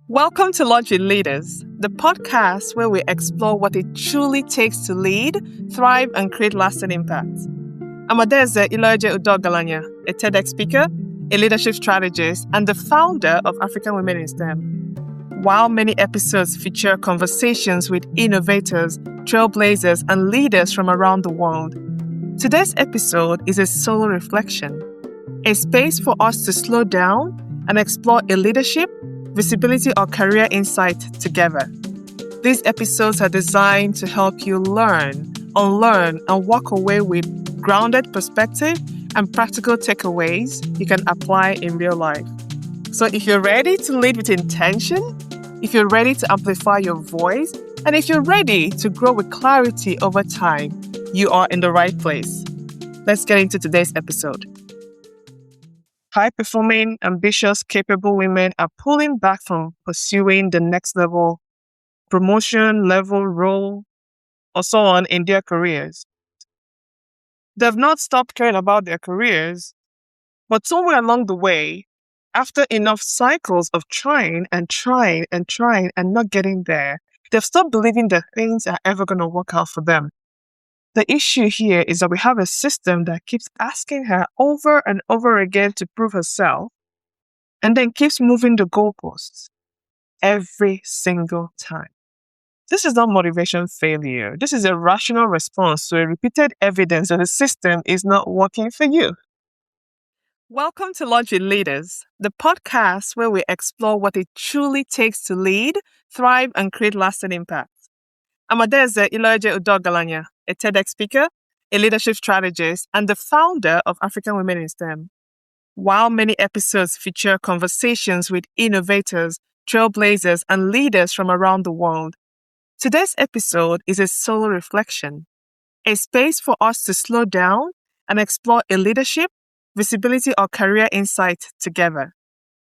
Welcome to Lunch with Leaders, the podcast where we explore what it truly takes to lead, thrive, and create lasting impact. I'm Adaeze Iloeje-Udeogalanya, a TEDx speaker, a leadership strategist, and the founder of African Women in STEM. While many episodes feature conversations with innovators, trailblazers, and leaders from around the world, today's episode is a solo reflection, a space for us to slow down and explore a leadership, visibility, or career insight together. These episodes are designed to help you learn, unlearn, and walk away with grounded perspective and practical takeaways you can apply in real life. So if you're ready to lead with intention, if you're ready to amplify your voice, and if you're ready to grow with clarity over time, you are in the right place. Let's get into today's episode. High-performing, ambitious, capable women are pulling back from pursuing the next level, promotion, level, role, or so on in their careers. They've not stopped caring about their careers, but somewhere along the way, after enough cycles of trying and not getting there, they've stopped believing that things are ever going to work out for them. The issue here is that we have a system that keeps asking her over and over again to prove herself, and then keeps moving the goalposts every single time. This is not motivation failure. This is a rational response to a repeated evidence that the system is not working for you. Welcome to Lunch with Leaders, the podcast where we explore what it truly takes to lead, thrive, and create lasting impact. I'm Adaeze Iloeje-Udeogalanya, a TEDx speaker, a leadership strategist, and the founder of African Women in STEM. While many episodes feature conversations with innovators, trailblazers, and leaders from around the world, today's episode is a solo reflection, a space for us to slow down and explore a leadership, visibility, or career insight together.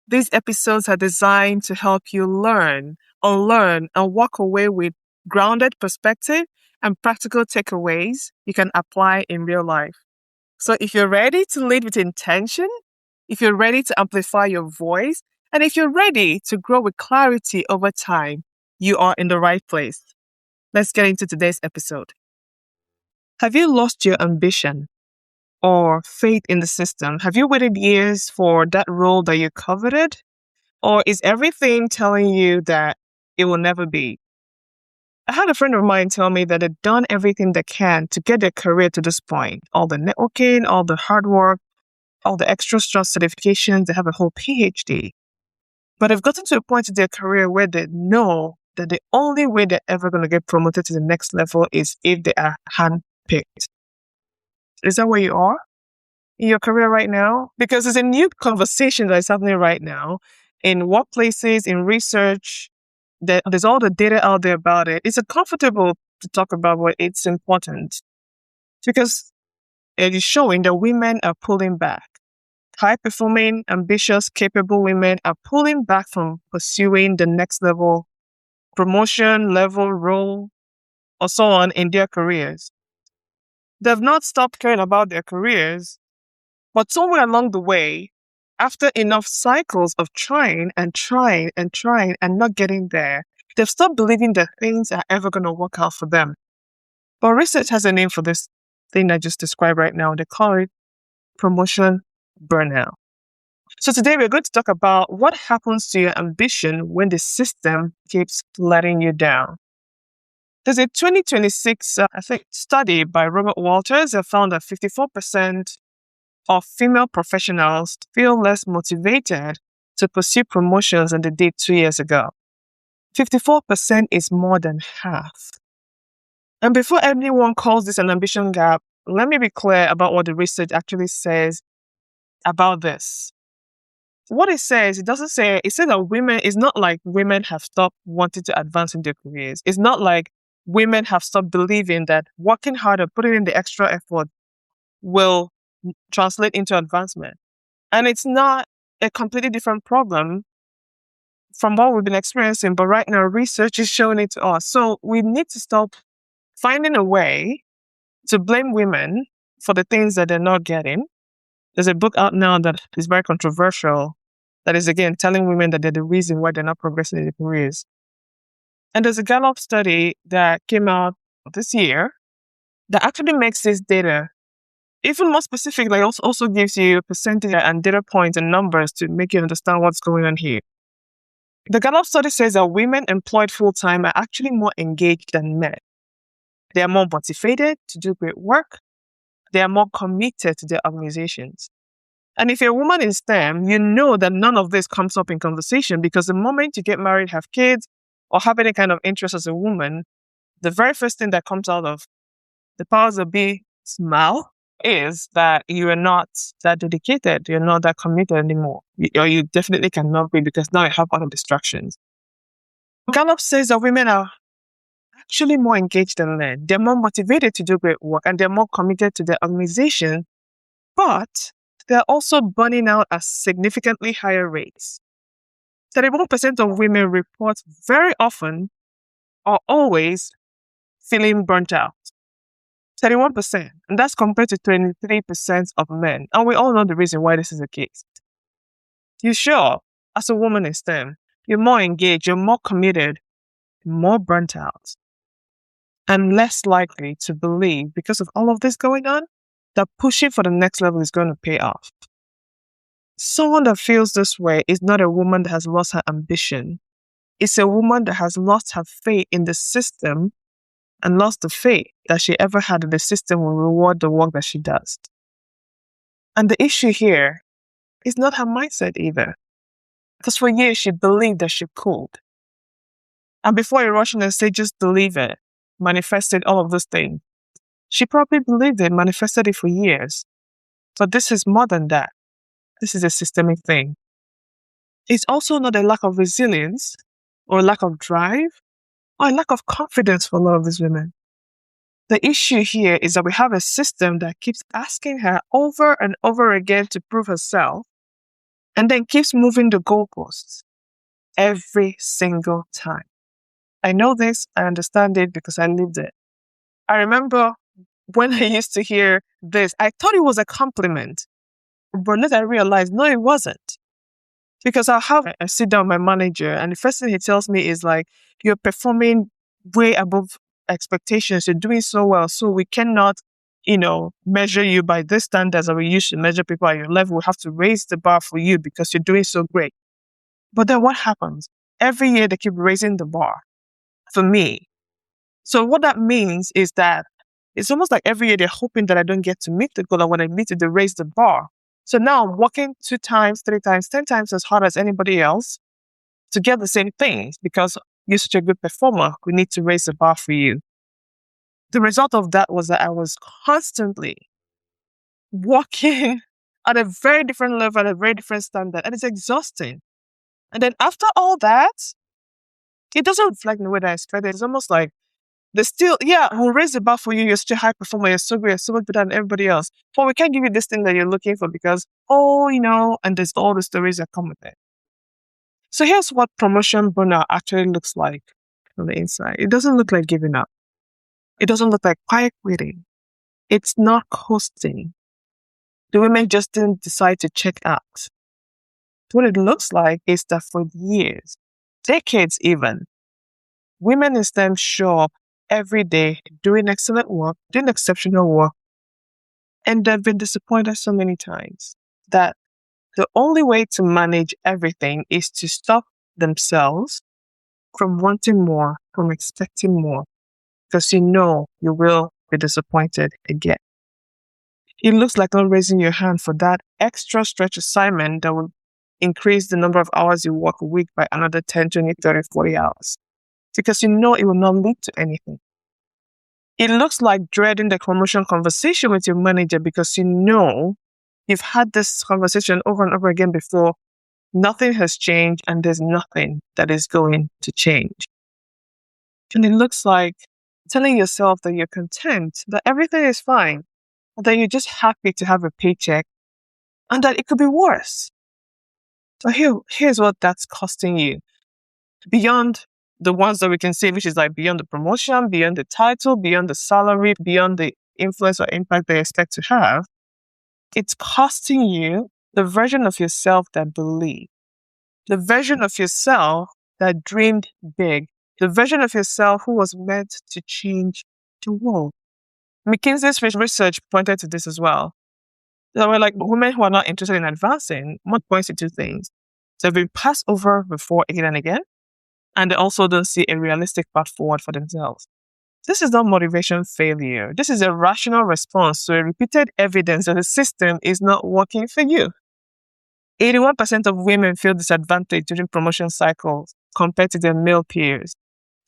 These episodes are designed to help you learn, unlearn, and walk away with grounded perspective and practical takeaways you can apply in real life. So if you're ready to lead with intention, if you're ready to amplify your voice, and if you're ready to grow with clarity over time, you are in the right place. Let's get into today's episode. Have you lost your ambition or faith in the system? Have you waited years for that role that you coveted? Or is everything telling you that it will never be? I had a friend of mine tell me that they've done everything they can to get their career to this point. All the networking, all the hard work, all the extra stress certifications, they have a whole PhD. But they've gotten to a point in their career where they know that the only way they're ever going to get promoted to the next level is if they are handpicked. Is that where you are in your career right now? Because there's a new conversation that is happening right now in workplaces, in research. There's all the data out there about it. It's uncomfortable to talk about, but it's important because it is showing that women are pulling back. High-performing, ambitious, capable women are pulling back from pursuing the next level, promotion, level, role, or so on in their careers. They've not stopped caring about their careers, but somewhere along the way, after enough cycles of trying and not getting there, they've stopped believing that things are ever going to work out for them. But research has a name for this thing I just described right now. They call it promotion burnout. So today we're going to talk about what happens to your ambition when the system keeps letting you down. There's a 2026 study by Robert Walters that found that 54% of female professionals feel less motivated to pursue promotions than they did 2 years ago. 54% is more than half. And before anyone calls this an ambition gap, let me be clear about what the research actually says about this. What it says, it says that it's not like women have stopped wanting to advance in their careers. It's not like women have stopped believing that working harder, putting in the extra effort will translate into advancement. And it's not a completely different problem from what we've been experiencing, but right now research is showing it to us. So we need to stop finding a way to blame women for the things that they're not getting. There's a book out now that is very controversial That is, again, telling women that they're the reason why they're not progressing in their careers. And there's a Gallup study that came out this year that actually makes this data even more specific. Like also gives you a percentage and data points and numbers to make you understand what's going on here. The Gallup study says that women employed full-time are actually more engaged than men. They are more motivated to do great work. They are more committed to their organizations. And if you're a woman in STEM, you know that none of this comes up in conversation, because the moment you get married, have kids, or have any kind of interest as a woman, the very first thing that comes out of the powers that be mouth is that you are not that dedicated, you're not that committed anymore. Or you definitely cannot be, because now you have other distractions. Gallup says that women are actually more engaged than men. They're more motivated to do great work, and they're more committed to their organization, but they're also burning out at significantly higher rates. 31% of women report very often or always feeling burnt out. 31%. And that's compared to 23% of men. And we all know the reason why this is the case. You sure, as a woman in STEM, you're more engaged, you're more committed, more burnt out, and less likely to believe, because of all of this going on, that pushing for the next level is going to pay off. Someone that feels this way is not a woman that has lost her ambition. It's a woman that has lost her faith in the system and lost the faith that she ever had that the system will reward the work that she does. And the issue here is not her mindset either. Because for years she believed that she could. And before you rush in and say, just believe it, manifested all of those things, she probably believed it, manifested it for years. But this is more than that. This is a systemic thing. It's also not a lack of resilience or a lack of drive or a lack of confidence for a lot of these women. The issue here is that we have a system that keeps asking her over and over again to prove herself, and then keeps moving the goalposts every single time. I know this, I understand it because I lived it. I remember when I used to hear this, I thought it was a compliment. But later I realized, no, it wasn't. Because I'll have a sit down with my manager, and the first thing he tells me is like, you're performing way above expectations. You're doing so well. So we cannot, measure you by this standards that we used to measure people at your level. We have to raise the bar for you because you're doing so great. But then what happens? Every year they keep raising the bar for me. So what that means is that it's almost like every year they're hoping that I don't get to meet the goal. And when I meet it, they raise the bar. So now I'm working 2 times, 3 times, 10 times as hard as anybody else to get the same things, because you're such a good performer. We need to raise the bar for you. The result of that was that I was constantly working at a very different level, at a very different standard, and it's exhausting. And then after all that, it doesn't reflect in the way that I expected. It's almost like we'll raise the bar for you. You're such a high performer. You're so great. You're so much better than everybody else. But we can't give you this thing that you're looking for because, and there's all the stories that come with it. So here's what promotion burnout actually looks like on the inside. It doesn't look like giving up. It doesn't look like quiet quitting. It's not coasting. The women just didn't decide to check out. What it looks like is that for years, decades even, women in STEM show up every day doing excellent work, doing exceptional work, and they've been disappointed so many times that the only way to manage everything is to stop themselves from wanting more, from expecting more, because you will be disappointed again. It looks like not raising your hand for that extra stretch assignment that will increase the number of hours you work a week by another 10, 20, 30, 40 hours. Because it will not lead to anything. It looks like dreading the promotion conversation with your manager because you've had this conversation over and over again before. Nothing has changed and there's nothing that is going to change. And it looks like telling yourself that you're content, that everything is fine, that you're just happy to have a paycheck, and that it could be worse. So here's what that's costing you. Beyond the ones that we can see, which is like beyond the promotion, beyond the title, beyond the salary, beyond the influence or impact they expect to have, it's costing you the version of yourself that believes the version of yourself that dreamed big, the version of yourself who was meant to change the world. McKinsey's research pointed to this as well. There were like women who are not interested in advancing. What points to two things? They've been passed over before again and again, and they also don't see a realistic path forward for themselves. This is not motivation failure. This is a rational response to a repeated evidence that the system is not working for you. 81% of women feel disadvantaged during promotion cycles compared to their male peers.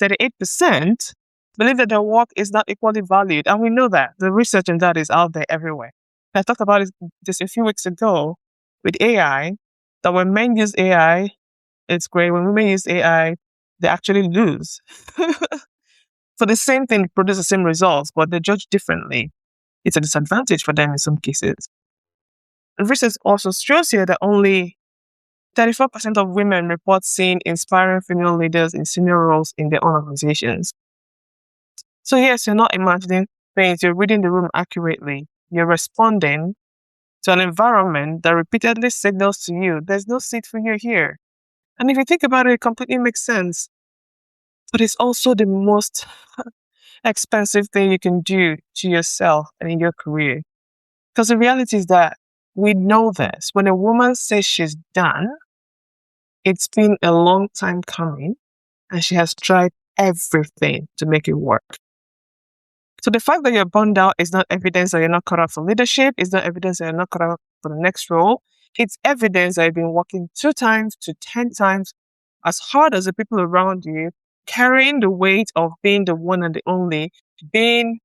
38% believe that their work is not equally valued, and we know that. The research on that is out there everywhere. I talked about this a few weeks ago with AI, that when men use AI, it's great. When women use AI, they actually lose. For the same thing, produce the same results, but they're judged differently. It's a disadvantage for them in some cases. The research also shows here that only 34% of women report seeing inspiring female leaders in senior roles in their own organizations. So yes, you're not imagining things, you're reading the room accurately. You're responding to an environment that repeatedly signals to you, there's no seat for you here. And if you think about it, it completely makes sense. But it's also the most expensive thing you can do to yourself and in your career. Because the reality is that we know this. When a woman says she's done, it's been a long time coming, and she has tried everything to make it work. So the fact that you're burned out is not evidence that you're not cut out for leadership. It's not evidence that you're not cut out for the next role. It's evidence that you've been working 2 times to 10 times as hard as the people around you, carrying the weight of being the one and the only, being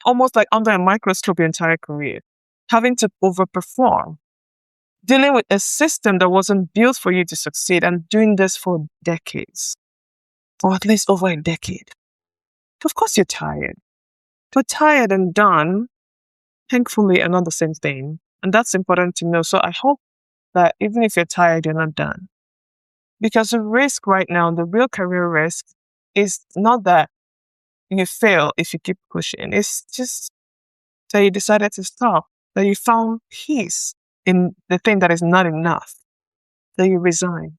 almost like under a microscope your entire career, having to overperform, dealing with a system that wasn't built for you to succeed, and doing this for decades, or at least over a decade. Of course you're tired. But tired and done, thankfully, are not the same thing. And that's important to know. So I hope that even if you're tired, you're not done. Because the risk right now, the real career risk, is not that you fail if you keep pushing. It's just that you decided to stop, that you found peace in the thing that is not enough, that you resign.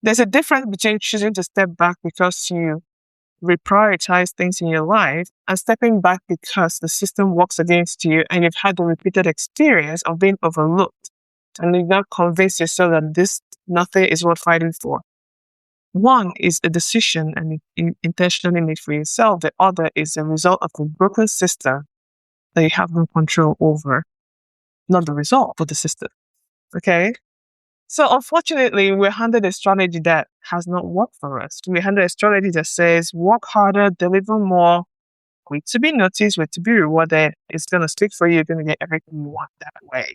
There's a difference between choosing to step back because you reprioritize things in your life and stepping back because the system works against you and you've had the repeated experience of being overlooked and you've now convinced yourself that this nothing is worth fighting for. One is a decision and you intentionally made for yourself. The other is a result of a broken system that you have no control over, not the result of the system. Okay? So unfortunately, we're handed a strategy that has not worked for us. We're handed a strategy that says, work harder, deliver more, wait to be noticed, wait to be rewarded. It's going to speak for you. You're going to get everything you want that way.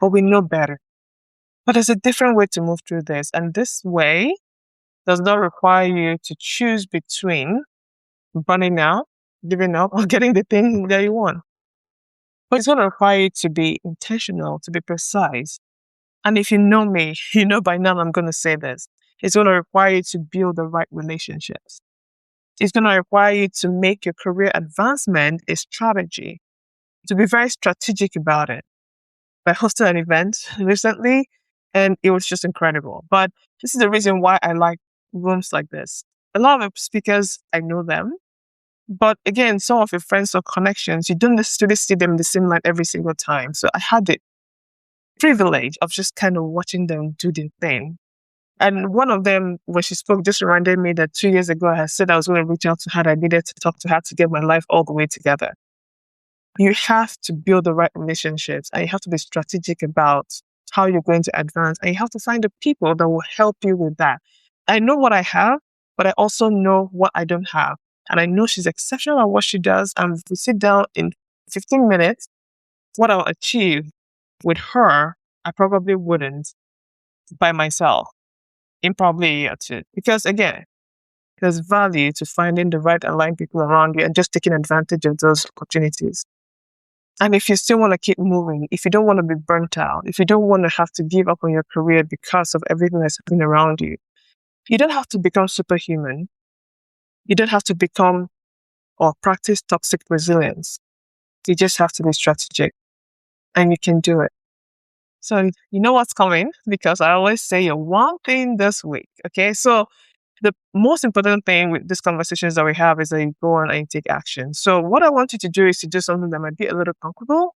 But we know better. But there's a different way to move through this. And this way does not require you to choose between burning out, giving up, or getting the thing that you want. But it's going to require you to be intentional, to be precise. And if you know me, you know by now I'm going to say this. It's going to require you to build the right relationships. It's going to require you to make your career advancement a strategy, to be very strategic about it. I hosted an event recently, and it was just incredible. But this is the reason why I like rooms like this. A lot of speakers, I know them. But again, some of your friends or connections, you don't necessarily see them in the same light every single time. So I had the privilege of just kind of watching them do their thing. And one of them, when she spoke, just reminded me that 2 years ago, I had said I was going to reach out to her. I needed to talk to her to get my life all the way together. You have to build the right relationships and you have to be strategic about how you're going to advance. And you have to find the people that will help you with that. I know what I have, but I also know what I don't have. And I know she's exceptional at what she does. And if we sit down in 15 minutes, what I'll achieve with her, I probably wouldn't by myself in probably a year or two. Because again, there's value to finding the right aligned people around you and just taking advantage of those opportunities. And if you still want to keep moving, if you don't want to be burnt out, if you don't want to have to give up on your career because of everything that's happening around you, you don't have to become superhuman. You don't have to become or practice toxic resilience. You just have to be strategic and you can do it. So you know what's coming because I always say you're one thing this week. Okay. So the most important thing with these conversations that we have is that you go on and you take action. So what I want you to do is to do something that might be a little uncomfortable.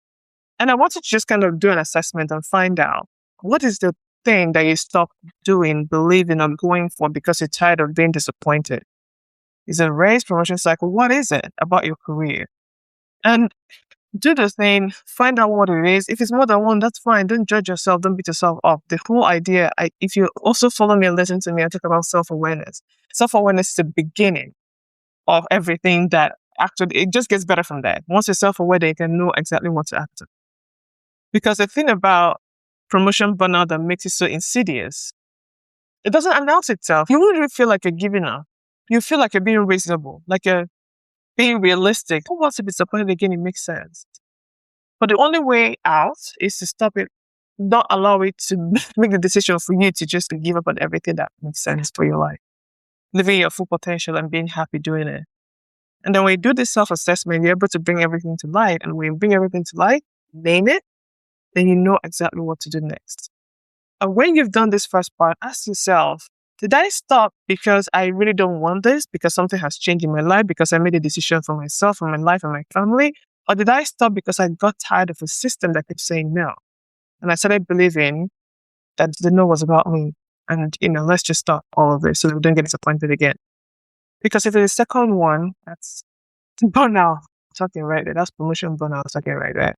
And I want you to just kind of do an assessment and find out what is the thing that you stop doing, believing, or going for because you're tired of being disappointed. Is it a raise, promotion cycle? What is it about your career? And do the thing, find out what it is. If it's more than one, that's fine. Don't judge yourself. Don't beat yourself up. The whole idea, if you also follow me and listen to me, I talk about self-awareness. Self-awareness is the beginning of everything that actually, it just gets better from there. Once you're self-aware, you can know exactly what to act on. Because the thing about promotion burnout that makes it so insidious, it doesn't announce itself. You won't really feel like you're giving up. You feel like you're being reasonable, like you're being realistic. Who wants to be disappointed again? It makes sense. But the only way out is to stop it, not allow it to make the decision for you to just give up on everything that makes sense for your life. Living your full potential and being happy doing it. And then when you do this self-assessment, you're able to bring everything to light. And when you bring everything to light, name it, then you know exactly what to do next. And when you've done this first part, ask yourself, did I stop because I really don't want this, because something has changed in my life, because I made a decision for myself, for my life, and my family? Or did I stop because I got tired of a system that kept saying no? And I started believing that the no was about me. And, let's just stop all of this so that we don't get disappointed again. Because if it's the second one, that's burnout talking right there. That's promotion burnout talking right there.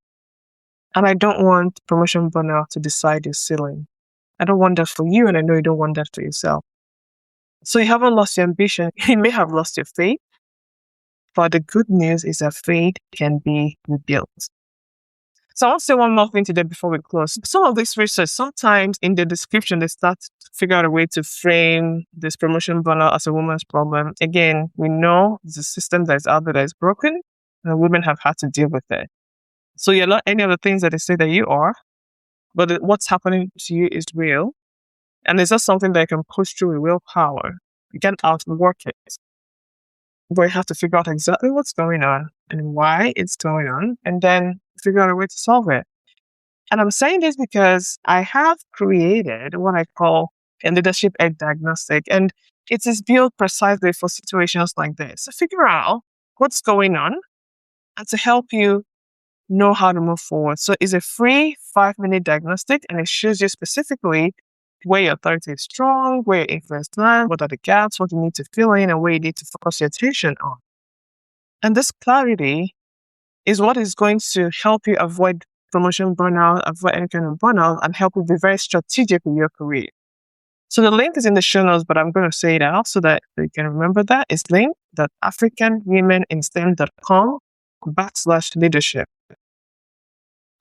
And I don't want promotion burnout to decide your ceiling. I don't want that for you, and I know you don't want that for yourself. So you haven't lost your ambition. You may have lost your faith, but the good news is that faith can be rebuilt. So I want to say one more thing today before we close. Some of this research, sometimes in the description, they start to figure out a way to frame this promotion burnout as a woman's problem. Again, we know it's a system that is out there that is broken, and women have had to deal with it. So you're not any of the things that they say that you are, but what's happening to you is real. And it's not something that you can push through with willpower. You can outwork it. But you have to figure out exactly what's going on and why it's going on, and then figure out a way to solve it. And I'm saying this because I have created what I call a leadership ed diagnostic, and it is built precisely for situations like this. So figure out what's going on and to help you know how to move forward. So it's a free 5-minute diagnostic, and it shows you specifically where your authority is strong, where your influence lands, what are the gaps, what you need to fill in, and where you need to focus your attention on. And this clarity is what is going to help you avoid promotion burnout, avoid any kind of burnout, and help you be very strategic with your career. So the link is in the show notes, but I'm going to say it out so that you can remember that. It's link.africanwomeninstem.com/leadership.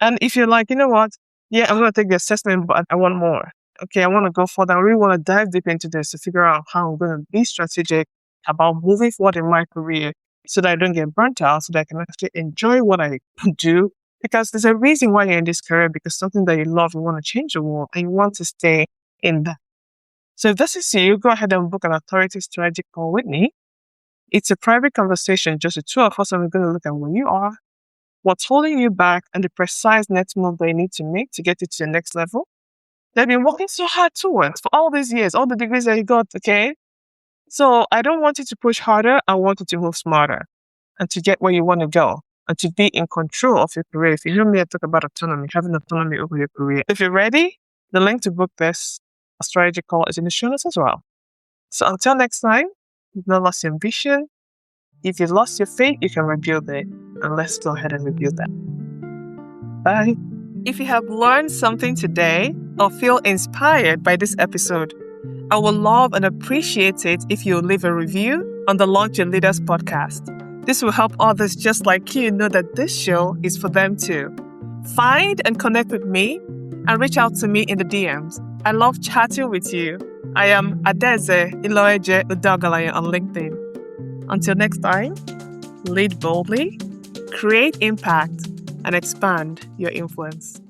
And if you're like, you know what? Yeah, I'm going to take the assessment, but I want more. Okay, I want to go further. I really want to dive deep into this to figure out how I'm going to be strategic about moving forward in my career so that I don't get burnt out, so that I can actually enjoy what I do. Because there's a reason why you're in this career, because something that you love, you want to change the world, and you want to stay in that. So if this is you, go ahead and book an authority strategic call with me. It's a private conversation, just the two of us, and we're going to look at where you are, what's holding you back, and the precise next move that you need to make to get you to the next level. They've been working so hard towards for all these years, all the degrees that you got, okay? So I don't want you to push harder. I want you to move smarter and to get where you want to go and to be in control of your career. If you hear me, I talk about autonomy, having autonomy over your career. If you're ready, the link to book this strategy call is in the show notes as well. So until next time, you've not lost your ambition. If you've lost your faith, you can rebuild it. And let's go ahead and rebuild that. Bye. If you have learned something today or feel inspired by this episode, I would love and appreciate it if you leave a review on the Launch Your Leaders podcast. This will help others just like you know that this show is for them too. Find and connect with me and reach out to me in the DMs. I love chatting with you. I am Adaeze Iloeje-Udeogalanya on LinkedIn. Until next time, lead boldly, create impact, and expand your influence.